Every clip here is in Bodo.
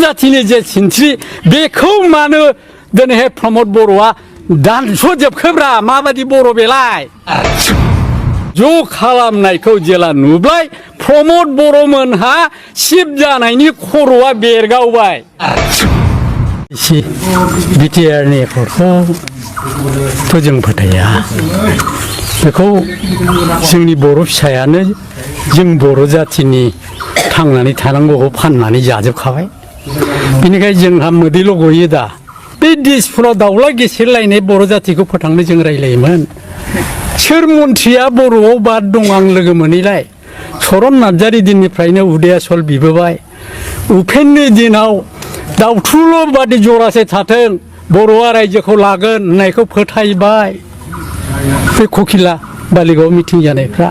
जाथिनि जे सिनस्रि बेखौ मानो दिनैहाय प्रमद बर'आ दानस'जोबखोब्रा माबादि बर' बेलाय ज' खालामनायखौ जेला नुबाय प्रमद बर'मोनहा सिब जानायनि खर'आ बेरगावबाय बिटिआरनि एकर्डखौथ' जों फोथाया बेखौ जोंनि बर' फिसायानो जों बर' जाथिनि थांनानै थानांगौखौ फाननानै जाजोबखाबाय बेनिखायनो जोंहा मोदैल' गयो दा बे दिसपुराव दाउला गेसेरलायनाय बर' जातिखौ फोथांनो जों रायलायोमोन सोर मन्थ्रिया बर'आव बाद दं आं लोगो मोनैलाय चरन नार्जारि दिननिफ्रायनो उदयासल बिबोबाय उपेननि दिनाव दाउथुल' बादि जरासे थाथों बर'आ रायजोखौ लागोन होननायखौ फोथायबाय बे ककिला बालिगाव मिटिं जानायफ्रा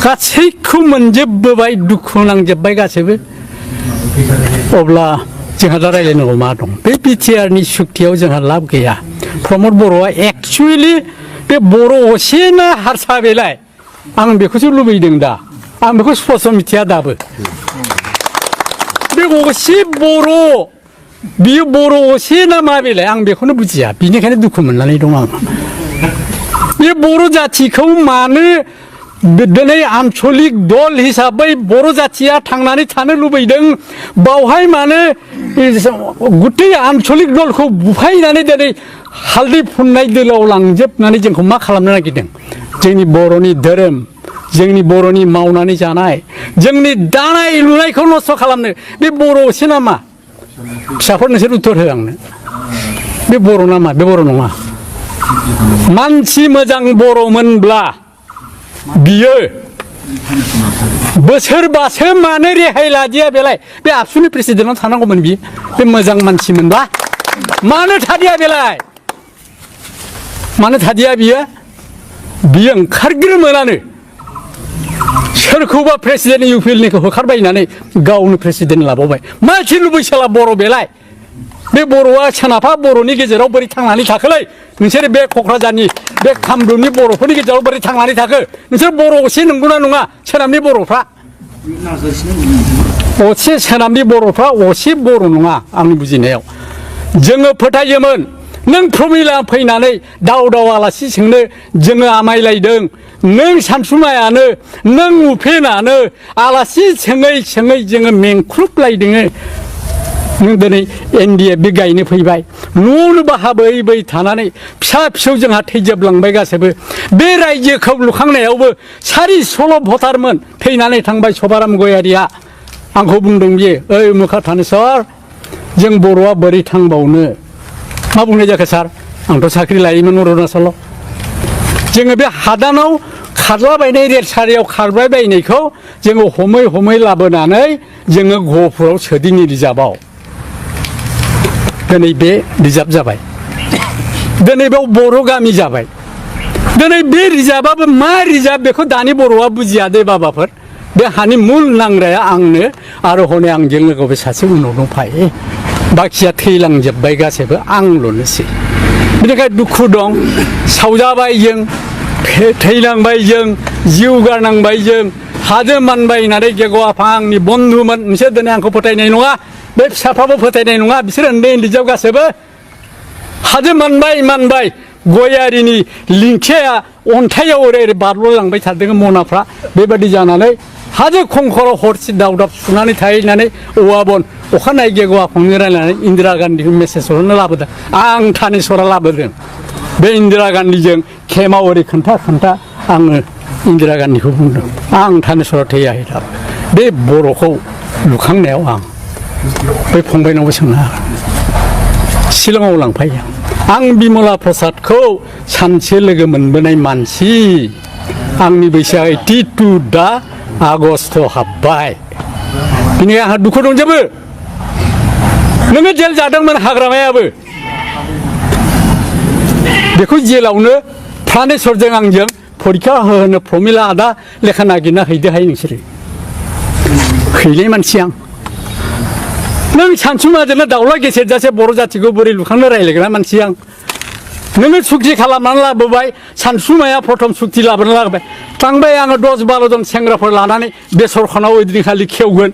गासैखौ मोनजोबबोबाय दुखु नांजोबबाय गासैबो अब्ला जोंहा दा रायलायनांगौ मा दं बे बिटिआरनि सुक्तियाव जोंहा लाब गैया प्रमद बर'आ एक्सुवेलि बे बर' असे ना हारसा बेलाय आं बेखौसो लुबैदों दा आं बेखौ स्पस्ट मिथिया दाबो बे असे बर' बियो बर' असे ना मा बेलाय आं बेखौनो बुजिया बिनिखायनो दुखु मोननानै दं आं बे बर' जाथिखौ मानो दिनै आन्चलिक दल हिसाबै बर' जाथिया थांनानै थानो लुबैदों बावहाय मानो गुथै आन्चलिक दलखौ बुफायनानै दिनै हालदै फुननाय दोलोआव लांजोबनानै जोंखौ मा खालामनो नागिरदों जोंनि बर'नि धोरोम जोंनि बर'नि मावनानै जानाय जोंनि दानाय लुनायखौ नस्थ' खालामनो बे बर' असे नामा फिसाफोर नोंसोर उत्तर हो आंनो बे बर' नामा बे बर' नङा मानसि मोजां बर'मोनब्ला बियो बोसोरबासो मानो रेहाय लादिया बेलाय बे आबसुनि प्रेसिडेन्टआव थानांगौमोन बियो बे मोजां मानसिमोनबा मानो थादिया बेलाय मानो थादिया बियो ओंखारग्रोमोनानो सोरखौबा प्रेसिडेन्ट इउपिएलनिखौ होखारबायनानै गावनो प्रेसिडेन्ट लाबावबाय मानसि लुबैसोला बर' बेलाय बे बर'आ सोनाबहा बर'नि गेजेराव बोरै थांनानै थाखोलै नोंसोर बे क'क्राझारनि बे कामरुपनि बर'फोरनि गेजेराव बोरै थांनानै थाखो नोंसोर बर' असे नंगौना नङा सोनाबनि बर'फ्रा असे सोनाबनि बर'फ्रा असे बर' नङा आंनि बुजिनायाव जोङो फोथायोमोन नों प्रमिला फैनानै दाव दाव आलासि सोंनो जोङो आमायलायदों नों सानसुमायानो नों उपेनानो आलासि सोङै सोङै जोङो मेंख्रुबलायदों नों दिनै एनडिएफ बे गायनो फैबाय न'आवनो बाहाबै थानानै फिसा फिसौ जोंहा थैजोबलांबाय गासैबो बे रायजोखौ लुखांनायावबो 416 भटारमोन थैनानै थांबाय सभाराम गयारिया आंखौ बुंदों बियो ओइ मुखा थानेस्वर जों बर'आ बोरै थांबावनो मा बुंनाय जाखो सार आंथ' साख्रि लायोमोन अरुणाचलाव जोङो बे हादानाव खारलाबायनाय रेलसारियाव खारबाय बायनायखौ जोङो हमै लाबोनानै जोङो गहपुराव सोदिनि रिजार्भआव दिनै बे रिजार्भ जाबाय दिनै बेयाव बर' गामि जाबाय दिनै बे रिजार्भआबो मा रिजार्भ बेखौ दानि बर'आ बुजिया दे बाबाफोर बे हानि मुल नांग्राया आंनो आरो हनै आंजों लोगोआव बे सासे उनाव दंफायो बाखिया थैलांजोब्बाय गासैबो आंल'नोसै बेनिखायनो दुखु दं सावजाबाय जों थैलांबाय जों जिउ गारनांबाय जों हाजो मानबाय होननानै गेग' आफा आंनि बन्धुमोन नोंसोर दिनै आंखौ फोथायनाय नङा बे फिसाफ्राबो फोथायनाय नङा बिसोर उन्दै जोब गासैबो हाजो मानबाय गयारिनि लिंखिया अन्थाइयाव ओरै बारल'लांबाय थादों मनाफ्रा बेबादि जानानै हाजो खंखराव हरसे दावदाब सुनानै थाहैनानै औवा बन अखानायै गेग' आफाजों रायलायनानै इन्दिरा गान्धीखौ मेसेज हरनो लाबोदों आं थानेस्वरा लाबोदों बे इन्दिरा गान्धीजों खेमाव ओरै खोन्था आङो इन्दिरा गान्धीखौ बुंदों आं थानेस्वरा थैयाखै दाबो बे बर'खौ लुखांनायाव आं बै फंबायनावबो सोंनो हागोन शिलंआव लांफायो आं बिमला प्रसादखौ सानसे लोगो मोनबोनाय मानसि आंनि बैसोआ 82 दा आगस्ट हाबबाय बिनिखायनो आंहा दुखु दंजोबो नोङो जेल जादोंमोन हाग्रामायाबो बेखौ जेलावनो प्रानेस्वरजों आंजों फरिखा होनो प्रमिला आदा लेखा नागिरना हैदोहाय नोंसोरो हैनाय मानसि आं नों सानसुमाजोंनो दाउला गेसेरजासे बर' जातिखौ बोरै लुखांनो रायलायग्रा मानसि आं नोङो सुक्ति खालामनानै लाबोबाय सानसुमाया प्रथम सुक्ति लाबोनानै लाबोबाय थांबाय आङो 10-12 जन सेंग्राफोर लानानै बेसरखानाव ओइदिनखालि खेवगोन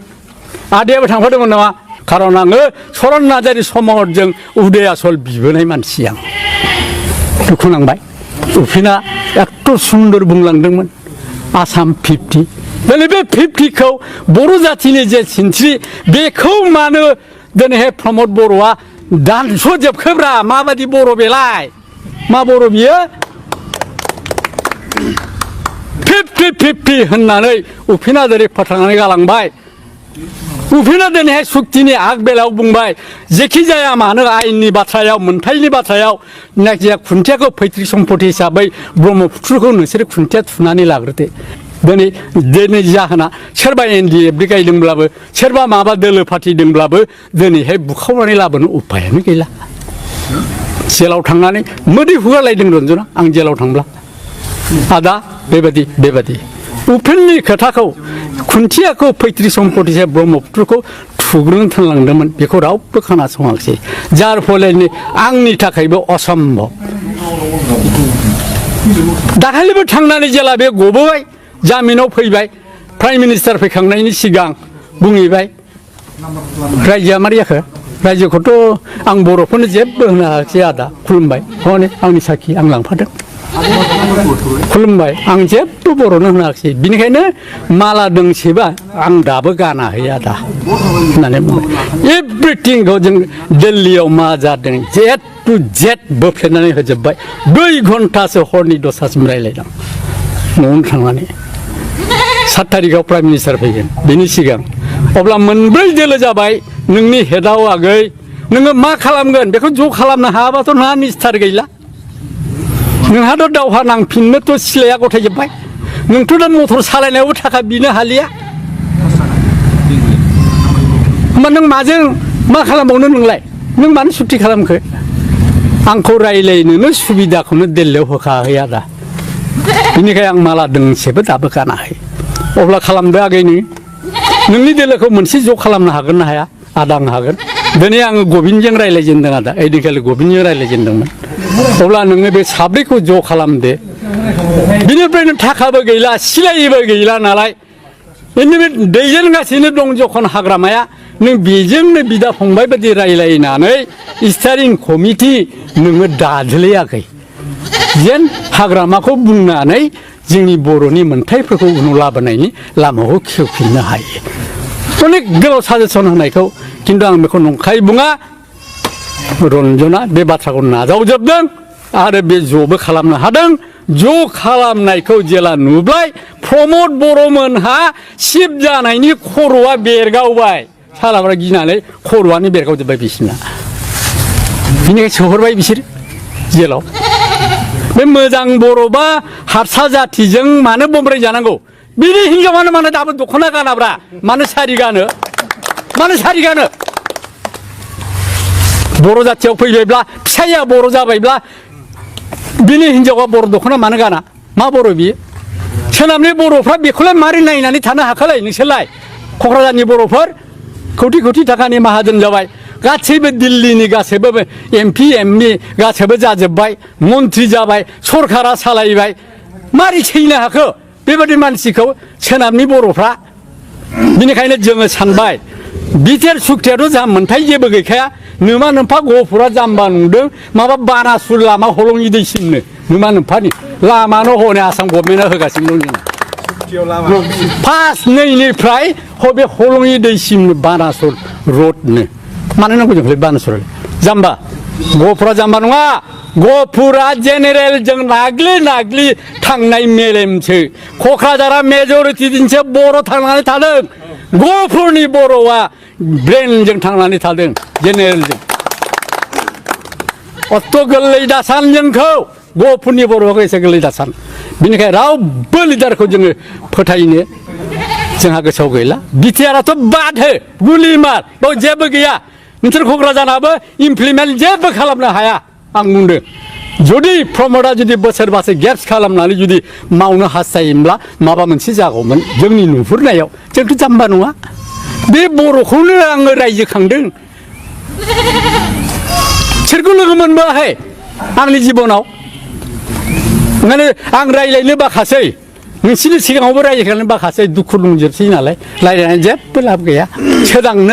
आदायाबो थांफादोंमोन नामा खारन आङो सरन नार्जारि समरजों उदय आसल बिबोनाय मानसि आं दुखु नांबाय उफेना एथ' सुन्दर बुंलांदोंमोन आसाम 50 दिनै बे 50खौ बर' जाथिनि जे सिनस्रि बेखौ मानो दिनैहाय प्रमद बर'आ दानस'जोबखोब्रा माबायदि बर' बेलाय मा बर' बियो 50-50 होननानै उफेना जेरै फोथांनानै गालांबाय उफेना दिनैहाय सुक्तिनि आग बेलायाव बुंबाय जेखि जाया मानो आयेननि बाथ्रायाव मोनथायनि बाथ्रायाव जायखिजाया खुन्थियाखौ पैतृक सम्पति हिसाबै ब्रह्मपुत्रखौ नोंसोरो खुन्थिया थुनानै लाग्रोदो दिनै जाहोना सोरबा NDF गायदोंब्लाबो सोरबा माबा दोलो फाथिदोंब्लाबो दिनैहाय बुखावनानै लाबोनो उपायानो गैला जेलाव थांनानै मोदै हुगारलायदों रन्जना आं जेलाव थांब्ला आदा बेबादि उफेननि खोथाखौ खुन्थियाखौ पैतृक सम्पति हिसाबै ब्रह्मपुत्रखौ थुग्रोनो थोनलांदोंमोन बेखौ रावबो खोनासङाखिसै जार फलनि आंनि थाखायबो असम्भब दाखालिबो थांनानै जेला बे गबोबाय जामिनाव फैबाय प्राइम मिनिस्टार फैखांनायनि सिगां बुंहैबाय रायजोआ मारै जाखो रायजोखौथ' आं बर'फोरनो जेबो होनो हायाखिसै आदा खुलुमबाय हनै आंनि साखि आं लांफादों खुलुमबाय आं जेबो बर'नो होनो हायाखिसै बिनिखायनो माला दोंसेबा आं दाबो गानाहै आदा होननानै बुंबाय एभ्रिथिंखौ जों दिल्लीयाव मा जादों जेट टु जेट बोफ्लेनानै होजोब्बाय 2 घन्टासो हरनि दसासिम रायलायदों न'आवनो थांनानै 7 तारिखआव प्राइम मिनिस्टार फैगोन बिनि सिगां अब्ला मोनब्रै दोलो जाबाय नोंनि हेडआव आगै नोङो मा खालामगोन बेखौ ज' खालामनो हायाबाथ' नोंहा निस्थार गैला नोंहाथ' दावहा नांफिननोथ' सिलाया गथायजोब्बाय नोंथ' दा मटर सालायनायावबो थाखा बिनो हालिया होमबा नों माजों मा खालामबावनो नोंलाय नों मानो सुक्ति खालामखो आंखौ रायलायनोनो सुबिदाखौनो दिल्लीयाव होखाहैया दा बिनिखाय आं माला दोंसेबो दाबो गानाहै अब्ला खालामदो आगै नोंनि दोलोखौ मोनसे ज' खालामनो हागोन ना हाया आदा आं हागोन दिनै आङो गबिनजों रायलायजेनदों आदा ओइदिनखालि गबिनजों रायलायजेनदोंमोन अब्ला नोङो बे साब्रैखौ ज' खालामदो बिनिफ्रायनो थाखाबो गैला सिलायबो गैला नालाय बे दैदेनगासिनो दं जखन हाग्रामाया नों बेजोंनो बिदा फंबाय बायदि रायलायनानै स्टारिं कमिटि नोङो दाज्लायाखै जेन हाग्रामाखौ बुंनानै जोंनि बर'नि मोन्थायफोरखौ उनाव लाबोनायनि लामाखौ खेवफिननो हायो अनेक गोलाव साजेसन होनायखौ खिन्थु आं बेखौ नंखाय बुङा रन्जना बे बाथ्राखौ नाजावजोबदों आरो बे ज'बो खालामनो हादों ज' खालामनायखौ जेला नुबाय प्रमद बर'मोनहा सिब जानायनि खर'आ बेरगावबाय सालाफ्रा गिनानै खर'आनो बेरगावजोब्बाय बिसिना बिनिखाय सोहरबाय बिसोर जेलाव बे मोजां बर'बा हारसा जाथिजों मानो बमब्राय जानांगौ बिनि हिनजावानो मानो दाबो दख'ना गानाब्रा मानो सारि गानो बर' जाथियाव फैबायब्ला फिसाइया बर' जाबायब्ला बिनि हिनजावा बर' दख'ना मानो गाना मा बर' बियो सोनाबनि बर'फ्रा बेखौलाय मारै नायनानै थानो हाखालाय नोंसोरलाय क'क्राझारनि बर'फोर कौटि कौटि थाखानि माहाजोन जाबाय गासैबो दिल्लीनि गासैबो MP ME गासैबो जाजोब्बाय मन्त्रि जाबाय सरकारा सालायबाय मारै सैनो हाखो बेबायदि मानसिखौ सोनाबनि बर'फ्रा बिनिखायनो जोङो सानबाय बिटिआर सुक्तियाथ' जा मोन्थाय जेबो गैखाया नोमा नोम्फा गहपुरा जाम्बा नुदों माबा बानासुर लामा हलंनि दैसिमनो नोमा नोम्फानि लामानो हनै आसाम गभर्नमेन्टआ होगासिनो दं जों फार्स्ट नैनिफ्राय बे हलंनि दैसिमनो बानासुर रडनो मानो नांगौ जोंखौलाय बानासुर जाम्बा गहपुरा जाम्बा नङा गहपुरा जेनेरेलजों नाग्लि थांनाय मेलेमसो क'क्राझारा मेजरिटि दिनसो बर' थांनानै थादों गहपुरनि बर'आ ब्रेनजों थांनानै थादों जेनेरेलजों अत गोरलै दासान जोंखौ गहपुरनि बर'खौ एसे गोरलै दासान बिनिखाय रावबो लिडारखौ जोङो फोथायनो जोंहा गोसोआव गैला बिटिआरआथ' बाद हो गुलि मार बाव जेबो गैया नोंसोर क'क्राझाराबो इमप्लिमेन्ट जेबो खालामनो हाया आं बुंदों जुदि प्रमदआ जुदि बोसोरबासो गेप्स खालामनानै जुदि मावनो हास्थायोब्ला माबा मोनसे जागौमोन जोंनि नुहुरनायाव जोंथ' जाम्बा नङा बे बर'खौनो आङो रायजो खांदों सोरखौ लोगो मोनबोआखै आंनि जिबनाव माने आं रायज्लायनो बाखासै नोंसिनि सिगाङावबो रायज्लायनो बाखासै दुखु दंजोबसै नालाय रायज्लायनानै जेबो लाब गैया सोदांनो